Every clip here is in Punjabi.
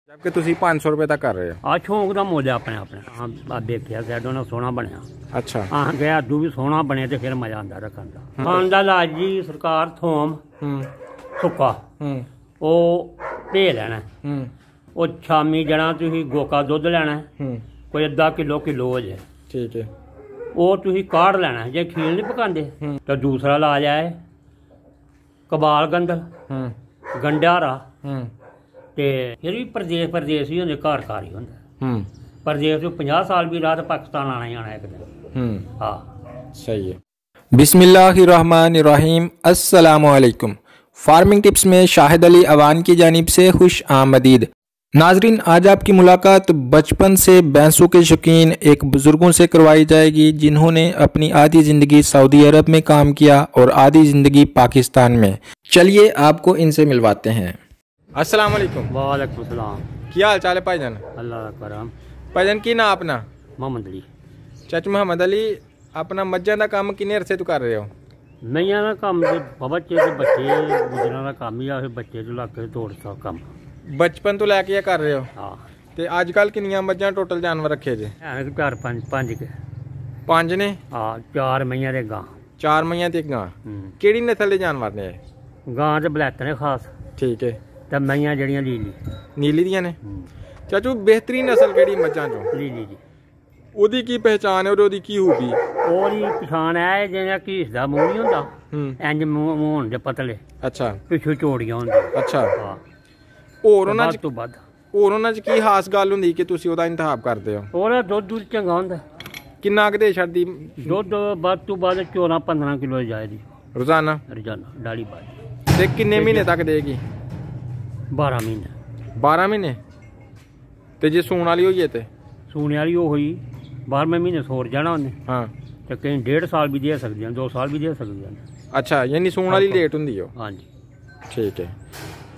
जबकि तुसी 500 रुपए तक कर रहे हो। आ शौक का मुल अपने अपने आ देखिया सैडों ने सोहना बनया। अच्छा आह गया अद्दू भी सोहना बने तो फिर मजा आंदा रखन दा। खान दा लाज जी सरकार थोम सुक्का ओ भे लैना ओ शामी जना तुसी गोका दुध लैना कोई अद्धा किलो हो जाए। ठीक है ਉਹ ਤੁਸੀਂ ਕਾੜ ਲੈਣਾ ਜੇ ਖੀਲ ਨਹੀਂ ਪਕਾਉਂਦੇ ਤਾਂ ਦੂਸਰਾ ਇਲਾਜ ਹੈ ਕਬਾਲ ਗੰਦਲ ਗੰਡਾਰਾ ਤੇ ਫਿਰ ਵੀ ਪ੍ਰਦੇਸ਼ ਹੀ ਹੁੰਦੇ ਘਰ ਹੀ ਹੁੰਦਾ ਪ੍ਰਦੇਸ਼ ਤੋਂ 50 ਸਾਲ ਵੀ ਰਾਤ ਪਾਕਿਸਤਾਨ ਆਣਾ ਹੀ ਆਣਾ ਇੱਕ ਦਿਨ। हाँ सही है। बिस्मिल्लाहिर्रहमानिर्रहीम अस्सलामु अलैकुम। फार्मिंग टिप्स में शाहिद अली अवान की जानिब से खुश आमदीद। नाजरीन, आज आपकी मुलाकात बचपन से भैंसों के शौकीन एक बुजुर्गों से करवाई जाएगी जिन्होंने अपनी आधी ज़िंदगी सऊदी अरब में काम किया और आधी ज़िंदगी पाकिस्तान में। चलिए आपको इनसे मिलवाते हैं। अस्सलाम वालेकुम। वालेकुम सलाम। क्या हाल चाल है भाईजान? अल्लाह का करम। भाईजान की ना अपना? मोहम्मद अली। चाचा मोहम्मद अली, अपना मज्जां दा काम किन्ने अरसे तो कर रहे हो? ਮਈਆਂ ਦਾ ਕੰਮ ਤੇ ਬੱਚੇ ਤੇ ਬੱਚੇ ਗੁਜਰਾਂ ਦਾ ਕੰਮ ਹੀ ਆ। ਫਿਰ ਬੱਚੇ ਤੋਂ ਲੱਗ ਕੇ ਤੋੜਦਾ ਕੰਮ बचपन तो लैके ये कर रहे हो? हाँ। ते अजकल किन्नियां मज्जां टोटल जानवर रखे जे? घर पंज के। पंज ने? हाँ, 4 मईयां ते गां। 4 मईयां ते गां। केड़ी नस्ल दे जानवर ने? गां ते बलैत ने खास। ठीक है। ते मईयां जड़ियां नीली नीली दियां ने। चाचू बेहतरीन नस्ल केड़ी मज्जां चों? नीली जी। ओदी की पहचान है और ओदी की खूबी? ओदी पछाण है जिवें घीस दा मूंह नहीं हुंदा इंज मूंह होण दे पतले। अच्छा। पिछों चौड़ियां होंदियां। अच्छा। हाँ। ਹੋਰ ਉਹਨਾਂ ਚ ਕੀ ਖਾਸ ਗੱਲ ਹੁੰਦੀ ਕਿ ਤੁਸੀਂ ਉਹਦਾ ਇੰਤਖਾਬ ਕਰਦੇ ਹੋ? ਉਹਦਾ ਦੁੱਧ ਚੰਗਾ ਹੁੰਦਾ। ਕਿੰਨਾ ਕੁ ਦੇ ਛੱਡਦੀ ਦੁੱਧ ਵੱਧ ਤੋਂ ਵੱਧ 14-15 ਕਿਲੋ ਜਾਏਗੀ ਰੋਜ਼ਾਨਾ ਡਾਲੀ ਬਾਜ। ਤੇ ਕਿੰਨੇ ਮਹੀਨੇ ਤੱਕ ਦੇਗੀ? 12 ਮਹੀਨੇ। 12 ਮਹੀਨੇ। ਤੇ ਜੇ ਸੂਣ ਵਾਲੀ ਹੋਈਏ ਤੇ? ਸੂਣ ਵਾਲੀ ਉਹ ਹੋਈ 12ਵੇਂ ਮਹੀਨੇ ਸੋਰ ਜਾਣਾ ਉਹਨੇ। ਹਾਂ। ਤੇ ਕਈ 1.5 ਸਾਲ ਵੀ ਦੇ ਸਕਦੀਆਂ 2 ਸਾਲ ਵੀ ਦੇ ਸਕਦੀਆਂ। ਅੱਛਾ, ਯਾਨੀ ਸੂਣ ਵਾਲੀ ਲੇਟ ਹੁੰਦੀ ਉਹ? ਹਾਂਜੀ। ਠੀਕ ਹੈ।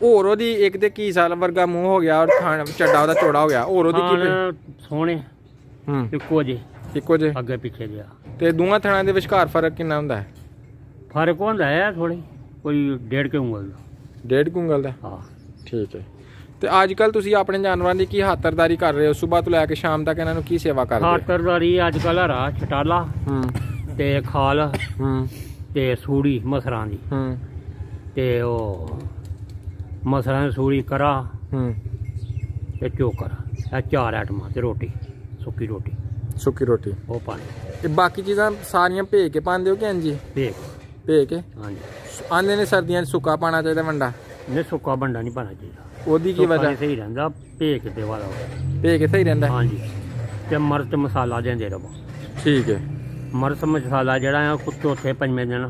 ਹੋਰ ਉਹਦੀ ਇੱਕ ਤੇ ਕੀ ਸਾਲ ਵਰਗਾ ਮੂੰਹ ਹੋ ਗਿਆ ਔਰ ਖਾਣ ਚੱਡਾ ਉਹਦਾ ਚੌੜਾ ਹੋ ਗਿਆ। ਹੋਰ ਉਹਦੀ ਕੀ ਸੋਹਣੇ ਇੱਕੋ ਜੇ ਅੱਗੇ ਪਿੱਛੇ ਜਿਹਾ। ਤੇ ਦੋਵਾਂ ਥਣਾਂ ਦੇ ਵਿਚਕਾਰ ਫਰਕ ਕਿੰਨਾ ਹੁੰਦਾ ਹੈ? ਫਰਕ ਹੁੰਦਾ ਹੈ ਥੋੜੀ ਕੋਈ 1.5 ਉਂਗਲ ਦਾ। 1.5 ਉਂਗਲ ਦਾ? ਹਾਂ। ਠੀਕ ਹੈ। ਤੇ ਅੱਜ ਕੱਲ ਤੁਸੀਂ ਆਪਣੇ ਜਾਨਵਰਾਂ ਦੀ ਕੀ ਖਾਤਰਦਾਰੀ ਕਰ ਰਹੇ ਹੋ? ਸਵੇਰ ਤੋਂ ਲੈ ਕੇ ਸ਼ਾਮ ਤੱਕ ਇਹਨਾਂ ਨੂੰ ਕੀ ਸੇਵਾ ਕਰਦੇ ਹੋ? ਖਾਤਰਦਾਰੀ ਅੱਜ ਕੱਲ ਹਰਾ ਛਟਾਲਾ ਤੇ ਖਾਲ ਤੇ ਸੂੜੀ ਮਸਰਾਂ ਦੀ ਤੇ ਉਹ ਮਸਰਾਂ ਦੀ ਸੂੜੀ ਕਰਾ ਤੇ ਚੋਕਰ ਇਹ 4 ਆਈਟਮਾਂ ਤੇ ਰੋਟੀ ਸੁੱਕੀ ਰੋਟੀ ਉਹ ਪਾਣੀ। ਤੇ ਬਾਕੀ ਚੀਜ਼ਾਂ ਸਾਰੀਆਂ ਭੇ ਕੇ ਪਾਉਂਦੇ ਹੋ ਕਿ ਇੰਜੀ? ਭੇ ਕੇ। ਹਾਂਜੀ। ਆਂਦੇ ਨੇ ਸਰਦੀਆਂ 'ਚ ਸੁੱਕਾ ਪਾਣਾ ਚਾਹੀਦਾ ਵੰਡਾ? ਨਹੀਂ, ਸੁੱਕਾ ਵੰਡਾ ਨਹੀਂ ਪਾਣਾ ਚਾਹੀਦਾ। ਉਹਦੀ ਕੀ ਵਜ੍ਹਾ? ਸਹੀ ਰਹਿੰਦਾ ਭੇ ਕੇ ਤੇ ਵਾਲਾ ਭੇ ਕੇ ਸਹੀ ਰਹਿੰਦਾ। ਹਾਂਜੀ। ਤੇ ਮਿਰਚ ਮਸਾਲਾ ਦਿੰਦੇ ਰਹੋ। ਠੀਕ ਹੈ। ਮਿਰਚ ਮਸਾਲਾ ਜਿਹੜਾ ਆ ਚੌਥੇ ਪੰਜਵੇਂ ਦਿਨ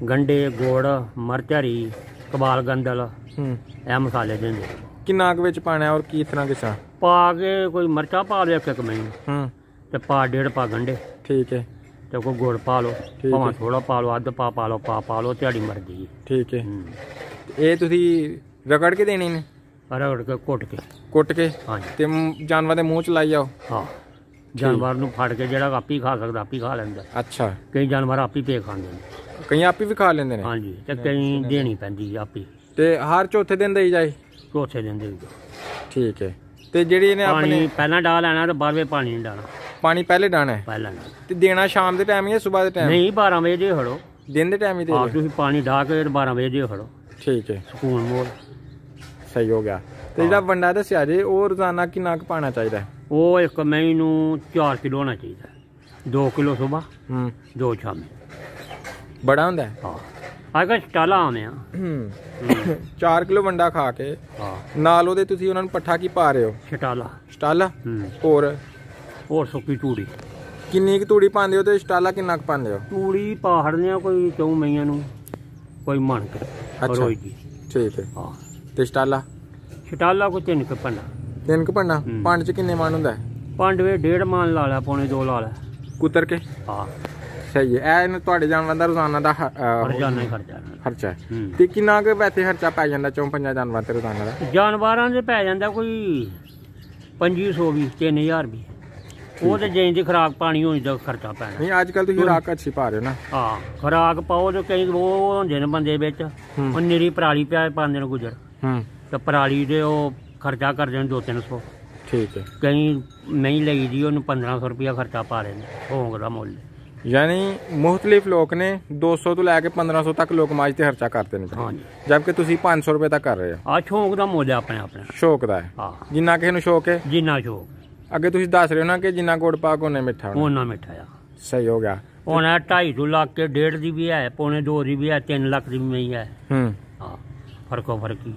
ਗੰਢੇ ਗੁੜ ਮਿਰਚ ਹਰੀ ਕਬਾਲ ਗੰਦਲ ਇਹ ਮਸਾਲੇ ਦਿੰਦੇ। ਕਿੰਨਾ ਕੁ ਵਿੱਚ ਪਾਣਾ ਔਰ ਕਿਸ ਤਰ੍ਹਾਂ ਪਾ ਕੇ ਕੋਈ ਮਿਰਚਾਂ ਪਾ ਲਿਓ ਇੱਕ ਮੈਨੂੰ ਤੇ ਪਾ 1.5 ਪਾ ਗੰਢੇ। ਠੀਕ ਹੈ। ਤੇ ਕੋਈ ਗੁੜ ਪਾ ਲਓ ਭਾਵੇਂ ਥੋੜਾ ਪਾ ਲਓ ਅੱਧ ਪਾ ਲਓ ਤੁਹਾਡੀ ਮਰਜ਼ੀ। ਠੀਕ ਹੈ। ਇਹ ਤੁਸੀਂ ਰਗੜ ਕੇ ਦੇਣੀ ਨੇ? ਰਗੜ ਕੇ ਕੁੱਟ ਕੇ। ਹਾਂਜੀ। ਤੇ ਜਾਨਵਰ ਦੇ ਮੂੰਹ ਚ ਲਾਈ ਜਾਓ? ਹਾਂ। ਜਾਨਵਰ ਨੂੰ ਫੜ ਕੇ ਜਿਹੜਾ ਆਪੀ ਖਾ ਸਕਦਾ ਆਪੀ ਖਾ ਲੈਂਦਾ। ਅੱਛਾ। ਕਈ ਜਾਨਵਰ ਆਪੀ ਪੇ ਖਾਂਦੇ ਨੇ। ਕਈ ਆਪੀ ਵੀ ਖਾ ਲੈਂਦੇ ਨੇ? ਹਾਂਜੀ। ਤੇ ਕਈ ਦੇਣੀ ਪੈਂਦੀ ਆਪੀ। ਤੇ ਹਰ ਚੌਥੇ ਦਿਨ ਦੇਈ ਜਾਏ? ਚੌਥੇ ਦਿਨ ਦੇਈ ਜਾਓ। ਠੀਕ ਹੈ। ਤੇ ਜਿਹੜੀ ਇਹਨੇ ਆਪਣੀ ਪਹਿਲਾਂ ਡਾ ਲੈਣਾ ਤੇ 12ਵੇਂ ਪਾਣੀ ਨਹੀਂ ਡਾਣਾ। ਪਾਣੀ ਪਹਿਲੇ ਡਾਣਾ ਹੈ? ਪਹਿਲਾਂ। ਤੇ ਦੇਣਾ ਸ਼ਾਮ ਦੇ ਟਾਈਮ ਜਾਂ ਸਵੇਰ ਦੇ ਟਾਈਮ? ਨਹੀਂ, 12 ਵਜੇ ਦੇ ਖੜੋ। ਦਿਨ ਦੇ ਟਾਈਮ ਹੀ ਦੇ? ਹਾਂ, ਤੁਸੀਂ ਪਾਣੀ ਡਾ ਕੇ 12 ਵਜੇ ਦੇ ਖੜੋ। ਠੀਕ ਹੈ। ਸਕੂਨ ਮੋਲ ਸਹੀ ਹੋ ਗਿਆ। ਤੇ ਜਿਹੜਾ ਵੰਡਾ ਦੱਸਿਆ ਜੇ ਉਹ ਰੋਜ਼ਾਨਾ ਕਿੰਨਾ ਕੁ ਪਾਣਾ ਚਾਹੀਦਾ? ਉਹ ਇੱਕ ਮਹੀਂ ਨੂੰ 4 ਕਿਲੋ ਹੋਣਾ ਚਾਹੀਦਾ। 2 ਕਿਲੋ ਸੁਬਾਹ 2 ਸ਼ਾਮੀ। ਬੜਾ ਹੁੰਦਾ? ਹਾਂ। ਅੱਜ ਕੱਲ੍ਹ ਛਟਾਲਾ ਆਉਂਦੇ ਆ 4 ਕਿਲੋ ਵੰਡਾ ਖਾ ਕੇ ਨਾਲ ਉਹਦੇ ਤੁਸੀਂ ਉਹਨਾਂ ਨੂੰ ਪੱਠਾ ਕੀ ਪਾ ਰਹੇ ਹੋ? ਛਟਾਲਾ। ਹੋਰ ਸੁੱਕੀ ਤੂੜੀ। ਕਿੰਨੀ ਕੁ ਤੂੜੀ ਪਾਉਂਦੇ ਹੋ ਤੇ ਛਟਾਲਾ ਕਿੰਨਾ ਕੁ ਪਾਉਂਦੇ ਹੋ? ਤੂੜੀ ਪਾ ਹੜਦੇ ਆ ਕੋਈ 4 ਮਹੀਨਿਆਂ ਨੂੰ ਕੋਈ ਮਣ ਕੇ। ਅੱਛਾ। ਠੀਕ ਹੈ। ਹਾਂ। ਤੇ ਛਟਾਲਾ ਕੋਈ 3 ਕੁ ਭੰਡਾ। 3 ਕੁ ਭੰਡਾ? ਪੰਡ ਚ ਕਿੰਨੇ ਮਣ ਹੁੰਦਾ? ਪੰਡ ਵੇ 1.5 ਮਣ ਲਾ ਲਿਆ, ਪੌਣੇ 2 ਲਾ ਲਿਆ ਕੁਤਰ ਕੇ। ਹਾਂ। ਸਹੀ ਹੈ। ਇਹ ਤੁਹਾਡੇ ਜਾਨਵਰਾਂ ਦਾ ਰੋਜ਼ਾਨਾ ਦਾ ਖਰਚਾ ਹੈ। ਤੇ ਕਿੰਨਾ ਕੁ ਵੈਸੇ ਖਰਚਾ ਪੈ ਜਾਂਦਾ 4-5 ਜਾਨਵਰਾਂ ਤੇ ਰੋਜ਼ਾਨਾ ਦਾ? ਜਾਨਵਰਾਂ ਦੇ ਪੈ ਜਾਂਦਾ ਕੋਈ 2500 ਵੀ 3000 ਵੀ। ਉਹ ਤੇ ਜਿੰਜ ਦੀ ਖੁਰਾਕ ਪਾਣੀ ਹੋਣੀ ਦਾ ਖਰਚਾ ਪੈਣਾ। ਨਹੀਂ, ਅੱਜ ਕੱਲ ਤੁਸੀਂ ਖੁਰਾਕ ਅੱਛੀ ਪਾ ਰਹੇ ਹੋ ਨਾ? ਹਾਂ, ਖੁਰਾਕ ਪਾਓ ਤੇ ਕਈ ਉਹ ਹੁੰਦੇ ਨੇ ਬੰਦੇ ਵਿੱਚ ਉਹ ਨਿਰੀ ਪਰਾਲੀ ਪਿਆ ਪਾਉਂਦੇ ਨੇ ਗੁਜਰ ਤੇ ਪਰਾਲੀ ਦੇ ਉਹ ਖਰਚਾ ਕਰਦੇ ਨੇ 200-300। ਠੀਕ ਹੈ। ਕਈ ਨਹੀਂ ਲਈ ਦੀ ਉਹਨੂੰ 1500 ਰੁਪਇਆ ਖਰਚਾ ਪਾ ਰਹੇ ਨੇ ਭੋਂਗ ਦਾ ਮੁੱਲ। ਯਾਨੀ ਮੁਖਤਲਿਫ ਲੋਕ ਨੇ 200 ਤੋਂ ਲੈ ਕੇ 1500 ਤੱਕ ਲੋਕ ਮੱਝ ਤੇ ਖਰਚਾ ਕਰਦੇ ਨੇ। ਹਾਂਜੀ। ਜਦਕਿ ਤੁਸੀਂ 500 ਰੁਪਏ ਤੱਕ ਕਰ ਰਹੇ ਹੋ। ਆ ਸ਼ੌਂਕ ਦਾ ਮੁੱਲ ਹੈ ਆਪਣੇ ਆਪਣੇ ਸ਼ੌਕ ਦਾ ਹੈ। ਹਾਂ, ਜਿੰਨਾ ਕਿਸੇ ਨੂੰ ਸ਼ੌਕ ਹੈ, ਜਿੰਨਾ ਸ਼ੌਕ। ਅੱਗੇ ਤੁਸੀਂ ਦੱਸ ਰਹੇ ਹੋ ਨਾ ਕਿ ਜਿੰਨਾ ਗੁੜ ਪਾ ਕੇ ਉਹਨੇ ਮਿੱਠਾ ਹੋਣਾ। ਉਹਨਾਂ ਮਿੱਠਾ ਆ। ਸਹੀ ਹੋ ਗਿਆ। ਹੁਣ 250 ਲੱਖ ਕੇ 1.5 ਦੀ ਵੀ ਹੈ, 1.25 ਦੀ ਵੀ ਹੈ, 3 ਲੱਖ ਦੀ ਵੀ ਹੈ। ਹਾਂ, ਫਰਕੋ ਫਰਕੀ।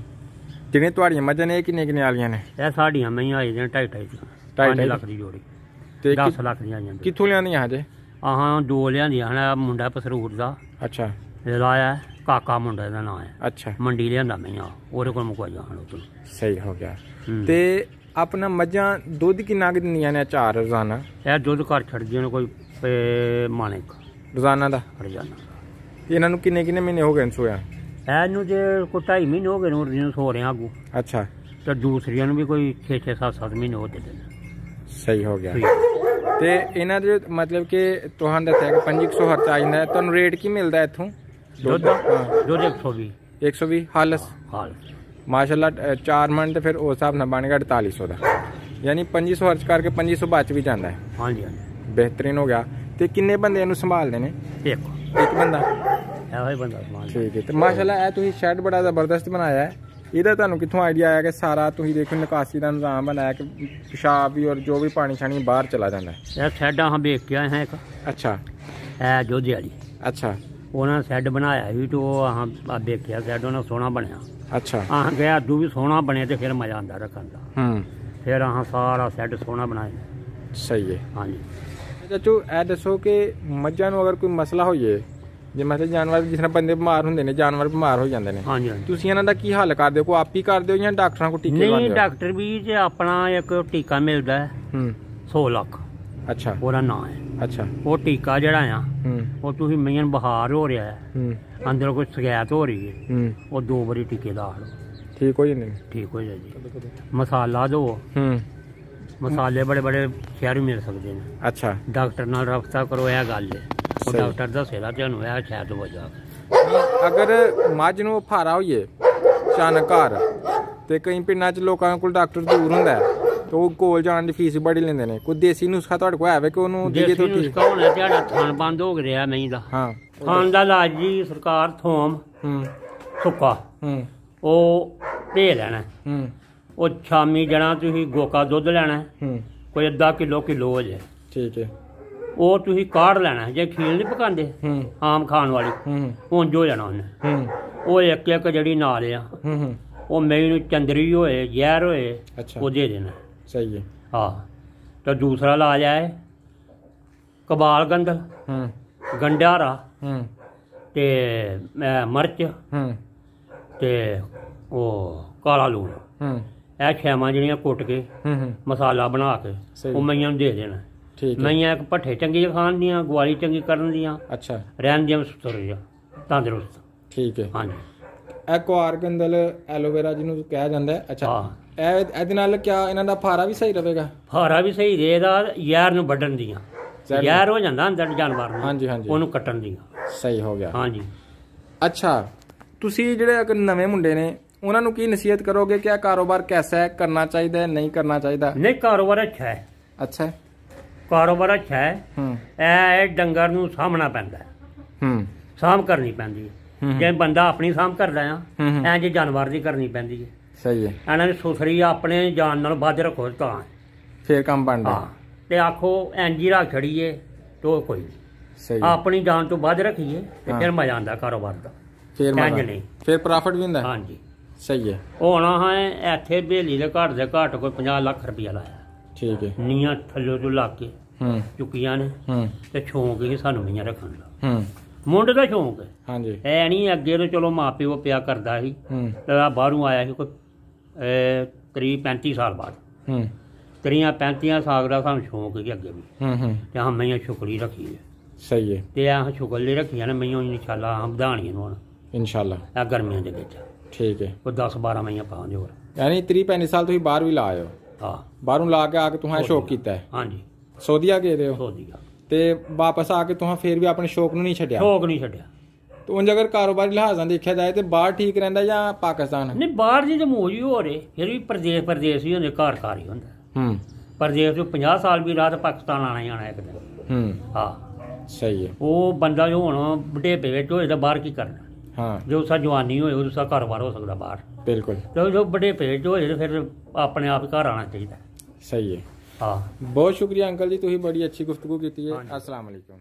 ਜਿਹੜੀਆਂ ਤੁਹਾਡੀਆਂ ਮੱਝਾਂ ਨੇ ਇਹ ਕਿੰਨੇ ਕਿੰਨੇ ਵਾਲੀਆਂ ਨੇ? ਇਹ ਸਾਡੀਆਂ ਮਈਆਂ ਆਈ ਦੀਆਂ 2.5 ਦੀ, 5 ਲੱਖ ਦੀ ਜੋੜੀ, ਤੇ 10 ਲੱਖ ਦੀਆਂ ਆਈਆਂ। ਕਿੱਥੋਂ ਲਿਆਂਦੀਆਂ ਹਜੇ? ਆਹਾਂ 2 ਲਿਆਂਦੀਆਂ ਹਨ। ਮੁੰਡਾ ਪਸਰੂਰ ਦਾ ਅੱਛਾ ਲਾਇਆ, ਕਾਕਾ ਮੁੰਡਾ ਦਾ ਨਾਂ ਹੈ। ਅੱਛਾ। ਮੰਡੀ ਲਿਆਂਦਾ ਮਈਆਂ, ਉਹਦੇ ਕੋਲ ਮੁਕਵਾਈਆਂ ਹਨ ਉਹ ਤੋਂ। ਸਹੀ ਹੋ ਗਿਆ। ਤੇ ਆਪਣਾ ਮੱਝਾਂ ਦੁੱਧ ਕਿੰਨਾ ਕੁ ਦਿੰਦੀਆਂ ਨੇ ਚਾਰ ਰੋਜ਼ਾਨਾ? ਇਹ ਦੁੱਧ ਘਰ ਛੱਡਦੀਆਂ ਨੇ ਕੋਈ ਮਾਣੇ ਰੋਜ਼ਾਨਾ ਦਾ? ਰੋਜ਼ਾਨਾ। ਇਹਨਾਂ ਨੂੰ ਕਿੰਨੇ ਕਿੰਨੇ ਮਹੀਨੇ ਹੋ ਗਏ ਸੋਇਆ? ਇਹਨੂੰ ਜੇ ਕੋਈ 2.5 ਮਹੀਨੇ ਹੋ ਗਏ ਨੂੰ ਜਿਹਨੂੰ ਸੋ ਰਿਹਾ ਅੱਗੂ। ਅੱਛਾ। ਤੇ ਦੂਸਰੀਆਂ ਨੂੰ ਵੀ ਕੋਈ 6-6 7-7 ਮਹੀਨੇ ਹੋ ਗਏ ਨੇ। ਸਹੀ ਹੋ ਗਿਆ। ਤੇ ਇਹਨਾਂ ਦੇ ਮਤਲਬ ਕਿ ਤੁਹਾਨੂੰ ਦੱਸਿਆ ਕਿ 2500 ਖਰਚਾ ਆ ਜਾਂਦਾ ਹੈ, ਤੁਹਾਨੂੰ ਰੇਟ ਕੀ ਮਿਲਦਾ ਇੱਥੋਂ ਦੁੱਧ ਦਾ? ਦੁੱਧ 120। 120 ਹਾਲਸ? ਹਾਲ ਮਾਸ਼ਾਅੱਲਾ 4 ਮਣ ਤੇ ਫਿਰ ਉਸ ਹਿਸਾਬ ਨਾਲ ਬਣ ਗਿਆ 4800 ਦਾ। ਯਾਨੀ 2500 ਖਰਚ ਕਰਕੇ 2500 ਬਚ ਵੀ ਜਾਂਦਾ ਹੈ। ਹਾਂਜੀ ਹਾਂਜੀ, ਬਿਹਤਰੀਨ ਹੋ ਗਿਆ। ਤੇ ਕਿੰਨੇ ਬੰਦੇ ਇਹਨੂੰ ਸੰਭਾਲਦੇ ਨੇ? ਇੱਕ ਬੰਦਾ? ਇਹੋ ਹੀ ਬੰਦਾ ਸੰਭਾਲ। ਠੀਕ ਹੈ। ਤੇ ਮਾਸ਼ਾਅੱਲਾ ਇਹ ਤੁਸੀਂ ਸ਼ੈੱਡ ਬੜਾ ਜ਼ਬਰਦਸਤ ਬਣਾਇਆ ਹੈ। ਇਹਦਾ ਤੁਹਾਨੂੰ ਕਿੱਥੋਂ ਆਈਡੀਆ ਆਇਆ ਕਿ ਸਾਰਾ ਤੁਸੀਂ ਦੇਖੋ ਨਿਕਾਸੀ ਦਾ ਨਿਜ਼ਾਮ ਬਣਾਇਆ ਕਿ ਪਿਸ਼ਾਬ ਵੀ ਔਰ ਜੋ ਵੀ ਪਾਣੀ ਛਾਣੀ ਬਾਹਰ ਚਲਾ ਜਾਂਦਾ ਹੈ? ਇਹ ਸੈੱਡਾਂ ਹਾਂ ਵੇਖ ਕੇ ਆਏ ਹਾਂ ਇੱਕ। ਅੱਛਾ। ਇਹ ਜੋਧੇ ਵਾਲੀ। ਅੱਛਾ। ਉਹਨਾਂ ਸੈੱਡ ਬਣਾਇਆ ਸੀ ਤੇ ਉਹ ਆਹ ਦੇਖਿਆ ਸੈੱਡ ਉਹਨਾਂ ਸੋਹਣਾ ਬਣਿਆ। ਅੱਛਾ। ਆਹ ਗਿਆ ਅੱਡੂ ਵੀ ਸੋਹਣਾ ਬਣਿਆ ਤੇ ਫਿਰ ਮਜ਼ਾ ਆਉਂਦਾ ਰੱਖਣ ਦਾ। ਫਿਰ ਆਹ ਸਾਰਾ ਸੈੱਡ ਸੋਹਣਾ ਬਣਾਇਆ। ਸਹੀ ਹੈ। ਹਾਂਜੀ। ਚਾਚੂ ਇਹ ਦੱਸੋ ਕਿ ਮੱਝਾਂ ਨੂੰ ਅਗਰ ਕੋਈ ਮਸਲਾ ਹੋਈਏ, ਜੇ ਮਤਲਬ ਜਾਨਵਰ ਜਿਸ ਤਰ੍ਹਾਂ ਬੰਦੇ ਬਿਮਾਰ ਹੁੰਦੇ ਨੇ, ਜਾਨਵਰ ਬਿਮਾਰ ਹੋ ਜਾਂਦੇ ਨੇ, ਹਾਂਜੀ ਹਾਂਜੀ, ਤੁਸੀਂ ਇਹਨਾਂ ਦਾ ਕੀ ਹੱਲ ਕਰਦੇ ਹੋ? ਕੋਈ ਆਪ ਹੀ ਕਰਦੇ ਹੋ ਜਾਂ ਡਾਕਟਰਾਂ ਕੋਲ ਟੀਕੇ ਲਗਾਉਂਦੇ ਹੋ? ਨਹੀਂ, ਡਾਕਟਰ ਵੀ ਤੇ ਆਪਣਾ ਇੱਕ ਟੀਕਾ ਮਿਲਦਾ ਹੈ 100 ਲੱਖ। ਅੱਛਾ। ਉਹਦਾ ਨਾਂ ਹੈ। ਅੱਛਾ। ਉਹ ਟੀਕਾ ਜਿਹੜਾ ਆ ਉਹ ਤੁਸੀਂ ਮਈਆਂ ਨੂੰ ਬੁਖਾਰ ਹੋ ਰਿਹਾ ਹੈ, ਅੰਦਰੋਂ ਕੋਈ ਸ਼ਿਕਾਇਤ ਹੋ ਰਹੀ ਹੈ, ਉਹ 2 ਵਾਰੀ ਟੀਕੇ ਲਾ ਲਓ, ਠੀਕ ਹੋ ਜਾਂਦੇ? ਠੀਕ ਹੋ ਜਾਏ ਜੀ। ਮਸਾਲਾ ਦਿਓ। ਮਸਾਲੇ ਬੜੇ ਬੜੇ ਸ਼ਹਿਰ ਮਿਲ ਸਕਦੇ ਨੇ। ਅੱਛਾ। ਡਾਕਟਰ ਨਾਲ ਰابطਾ ਕਰੋ, ਇਹ ਗੱਲ ਹੈ। ਉਹ ਡਾਕਟਰ ਦੱਸੇਗਾ ਤੁਹਾਨੂੰ ਇਹ ਸ਼ਾਇਦ ਵਜ੍ਹਾ। ਅਗਰ ਮੱਝ ਨੂੰ ਫਾਰਾ ਹੋਈਏ ਅਚਾਨਕ ਘਰ, ਤੇ ਕਈ ਪਿੰਡਾਂ 'ਚ ਲੋਕਾਂ ਕੋਲ ਡਾਕਟਰ ਦੂਰ ਹੁੰਦਾ ਹੈ, ਤੇ ਉਹ ਕੋਲ ਜਾਣ ਦੀ ਫੀਸ ਬੜੀ ਲੈਂਦੇ ਨੇ। ਕੋਈ ਦੇਸੀ ਨੁਸਖਾ ਤੁਹਾਡੇ ਕੋਲ ਹੈ ਕਿ ਉਹਨੂੰ ਦੇਈਏ? ਦੇਸੀ ਨੁਸਖਾ ਹੋਣਾ ਤੁਹਾਡਾ ਥਣ ਬੰਦ ਹੋ ਗਿਆ ਨਹੀਂ ਦਾ। ਹਾਂ। ਥਣ ਦਾ ਇਲਾਜ ਜੀ ਸਰਕਾਰ ਥੋਮ ਸੁੱਕਾ ਉਹ ਭੇ ਲੈਣਾ। ਉਹ ਸ਼ਾਮੀ ਜਣਾ ਤੁਸੀਂ ਗੋਕਾ ਦੁੱਧ ਲੈਣਾ, ਕੋਈ ਅੱਧਾ ਕਿਲੋ ਹੋ ਜਾਏ। ਠੀਕ ਹੈ। ਉਹ ਤੁਸੀਂ ਕਾੜ ਲੈਣਾ। ਜੇ ਖੀਰ ਨਹੀਂ ਪਕਾਉਂਦੇ ਆਮ ਖਾਣ ਵਾਲੀ, ਉਂਝ ਹੋ ਜਾਣਾ ਉਹਨੇ। ਉਹ ਇੱਕ ਇੱਕ ਜਿਹੜੀ ਨਾਲ ਆ ਉਹ ਮੈਨੂੰ ਚੰਦਰੀ ਹੋਏ ਜ਼ਹਿਰ ਹੋਏ ਉਹ ਦੇ ਦੇਣਾ। ਸਹੀ ਹੈ। ਹਾਂ। ਤੇ ਦੂਸਰਾ ਇਲਾਜ ਹੈ ਕਬਾਲ ਗੰਦਲ, ਗੰਡਾਰਾ ਤੇ ਮਿਰਚ ਤੇ ਉਹ ਕਾਲਾ ਲੂਣ, ਇਹ ਛੇਵਾਂ ਜਿਹੜੀਆਂ ਕੁੱਟ ਕੇ ਮਸਾਲਾ ਬਣਾ ਕੇ ਉਹ ਮਈਆਂ ਨੂੰ ਦੇ ਦੇਣਾ। ਮਈਆਂ ਇੱਕ ਭੱਠੇ ਚੰਗੀ ਖਾਣ ਦੀਆਂ, ਗਵਾਲੀ ਚੰਗੀ ਕਰਨ ਦੀਆਂ, ਅੱਛਾ ਰਹਿਣ ਦੀਆਂ ਸੁਤਰ ਤੰਦਰੁਸਤ। ਠੀਕ ਹੈ। ਹਾਂਜੀ। ਇਹ ਕੁਆਰ ਗੰਦਲ ਐਲੋਵੇਰਾ ਜਿਹਨੂੰ ਕਿਹਾ ਜਾਂਦਾ ਹੈ। ਅੱਛਾ। ਇਹਦੇ ਨਾਲ ਕਿਆ ਇਹਨਾਂ ਦਾ ਫਾਰਾ ਵੀ ਸਹੀ ਰਹੇਗਾ? ਫਾਰਾ ਵੀ ਸਹੀ ਰਹੇਗਾ। ਜ਼ਹਿਰ ਨੂੰ ਵੱਢਣ ਦੀਆਂ, ਜ਼ਹਿਰ ਹੋ ਜਾਂਦਾ ਅੰਦਰ ਜਾਨਵਰ ਨੂੰ, ਹਾਂਜੀ ਹਾਂਜੀ, ਉਹਨੂੰ ਕੱਟਣ ਦੀਆਂ। ਸਹੀ ਹੋ ਗਿਆ। ਹਾਂਜੀ। ਅੱਛਾ, ਤੁਸੀਂ ਜਿਹੜੇ ਅਗਰ ਨਵੇਂ ਮੁੰਡੇ ਨੇ ਉਹਨਾਂ ਨੂੰ ਕੀ ਨਸੀਹਤ ਕਰੋਗੇ ਕਿ ਇਹ ਕਾਰੋਬਾਰ ਕੈਸਾ ਹੈ, ਕਰਨਾ ਚਾਹੀਦਾ ਹੈ, ਨਹੀਂ ਕਰਨਾ ਚਾਹੀਦਾ? ਨਹੀਂ, ਕਾਰੋਬਾਰ ਅੱਛਾ ਹੈ। ਅੱਛਾ, ਕਾਰੋਬਾਰ ਅੱਛਾ ਹੈ। ਇਹ ਡੰਗਰ ਨੂੰ ਸਾਂਭਣਾ ਪੈਂਦਾ ਹੈ, ਸਾਂਭ ਕਰਨੀ ਪੈਂਦੀ ਹੈ। ਜੇ ਬੰਦਾ ਆਪਣੀ ਸਾਂਭ ਕਰਦਾ ਆ, ਇੰਝ ਜਾਨਵਰ ਦੀ ਕਰਨੀ ਪੈਂਦੀ ਹੈ। ਸਹੀ ਹੈ। ਇਹਨਾਂ ਨੇ ਸੁਥਰੀ ਆਪਣੇ ਜਾਨ ਨਾਲ ਵੱਧ ਰੱਖੋ ਤਾਂ ਫੇਰ ਕੰਮ ਬਣਦਾ। ਤੇ ਆਖੋ ਇੰਝ ਹੀ ਰੱਖ ਛੜੀਏ ਤੇ ਕੋਈ ਨਹੀਂ, ਆਪਣੀ ਜਾਨ ਤੋਂ ਵੱਧ ਰੱਖੀਏ ਤੇ ਫਿਰ ਮਜ਼ਾ ਆਉਂਦਾ ਕਾਰੋਬਾਰ ਦਾ। ਫਿਰ ਪ੍ਰੋਫਿਟ ਵੀ ਹੁੰਦਾ। ਹਾਂਜੀ। ਸਹੀ ਹੈ। ਹੋਣਾ ਹੈ ਇੱਥੇ ਬੇਲੀ ਦੇ ਘਾਟ ਦੇ ਘਾਟ ਕੋਈ 50 ਲੱਖ ਰੁਪਇਆ ਲਾਇਆ। ਠੀਕ ਹੈ। ਨੀਆਂ ਥੱਲੇ ਤੋਂ ਲਾ ਕੇ ਚੁੱਕੀਆਂ ਨੇ ਤੇ ਸ਼ੌਂਕ ਹੀ ਸਾਨੂੰ ਨੀਆਂ ਰੱਖਣ ਦਾ, ਮੁੰਡ ਦਾ ਸ਼ੌਂਕ ਹੈ। ਹਾਂਜੀ। ਇਹ ਨਹੀਂ ਅੱਗੇ ਤੋਂ ਚਲੋ ਮਾਂ ਪਿਓ ਪਿਆ ਕਰਦਾ ਸੀ, ਬਾਹਰੋਂ ਆਇਆ ਸੀ ਕੋਈ 30-35 ਸਾਲ ਬਾਅਦ, 30-35 ਸਾਲ ਦਾ ਸਾਨੂੰ ਸ਼ੌਂਕ ਸੀ ਅੱਗੇ ਵੀ, ਤੇ ਹਾਂ ਮਈਆਂ ਸ਼ੁਕਰੀ ਰੱਖੀ ਹੈ। ਸਹੀ ਹੈ। ਤੇ ਆਹ ਸ਼ੁਕਰ ਲਈ ਰੱਖੀਆਂ ਨੇ ਮਈਆਂ ਇਨਸ਼ਾਅੱਲਾ ਵਧਾਣੀਆਂ ਨੂੰ ਹੁਣ ਇਨਸ਼ਾਅੱਲਾ ਆ ਗਰਮੀਆਂ ਦੇ ਵਿੱਚ। ਠੀਕ ਹੈ। ਕੋਈ 10-12 ਮਈਆਂ ਪਾਵਾਂਗੇ ਹੋਰ। ਯਾਨੀ 30-35 ਸਾਲ ਤੁਸੀਂ ਬਾਹਰ ਵੀ ਲਾ ਆਏ ਹੋ? ਹਾਂ, ਬਾਹਰੋਂ ਲਾ ਕੇ ਆ ਕੇ ਤੁਸੀਂ ਸ਼ੌਕ ਕੀਤਾ ਹੈ? ਹਾਂਜੀ। ਸਊਦੀਆ ਗਏ ਦੇ ਹੋ? ਸਊਦੀਆ। ਤੇ ਵਾਪਸ ਆ ਕੇ ਤੁਸੀਂ ਫੇਰ ਵੀ ਆਪਣੇ ਸ਼ੌਕ ਨੂੰ ਨਹੀਂ ਛੱਡਿਆ? ਸ਼ੌਕ ਨਹੀਂ ਛੱਡਿਆ। ਤੇ ਉਂਝ ਅਗਰ ਕਾਰੋਬਾਰੀ ਲਿਹਾਜ਼ ਨਾਲ ਦੇਖਿਆ ਜਾਏ ਤੇ ਬਾਹਰ ਠੀਕ ਰਹਿੰਦਾ ਜਾਂ ਪਾਕਿਸਤਾਨ? ਨਹੀਂ ਬਾਹਰ ਦੀ ਤਾਂ ਮੌਜ ਹੀ ਹੋ ਰਹੇ, ਫਿਰ ਵੀ ਪ੍ਰਦੇਸ਼ ਹੀ ਹੁੰਦੇ, ਘਰ ਹੀ ਹੁੰਦਾ। ਪ੍ਰਦੇਸ਼ ਤੋਂ 50 ਸਾਲ ਵੀ ਰਾਤ ਪਾਕਿਸਤਾਨ ਆਣਾ ਹੀ ਆਣਾ ਇੱਕ ਦਿਨ। ਹਾਂ ਸਹੀ ਹੈ। ਉਹ ਬੰਦਾ ਜੋ ਹੁਣ ਬੁਢੇਪੇ ਵਿੱਚ ਹੋਏ ਤਾਂ ਬਾਹਰ ਕੀ ਕਰਨਾ? ਹਾਂ ਜੋ ਸਾ ਜਵਾਨੀ ਹੋਏ ਉਦੋਂ ਸਾ ਕਾਰੋਬਾਰ ਹੋ ਸਕਦਾ ਬਾਹਰ। ਬਿਲਕੁਲ। ਤੇ ਜੋ ਬੁਢੇਪੇ ਵਿੱਚ ਹੋਏ ਤਾਂ ਫਿਰ ਆਪਣੇ ਆਪ ਘਰ ਆਉਣਾ ਚਾਹੀਦਾ। ਸਹੀ ਹੈ। ਹਾਂ ਬਹੁਤ ਸ਼ੁਕਰੀਆ ਅੰਕਲ ਜੀ, ਤੁਸੀਂ ਬੜੀ ਅੱਛੀ ਗੁਫ਼ਤਗੂ ਕੀਤੀ ਹੈ। ਅਸਲਾਮ ਵਾਲੇਕੁਮ।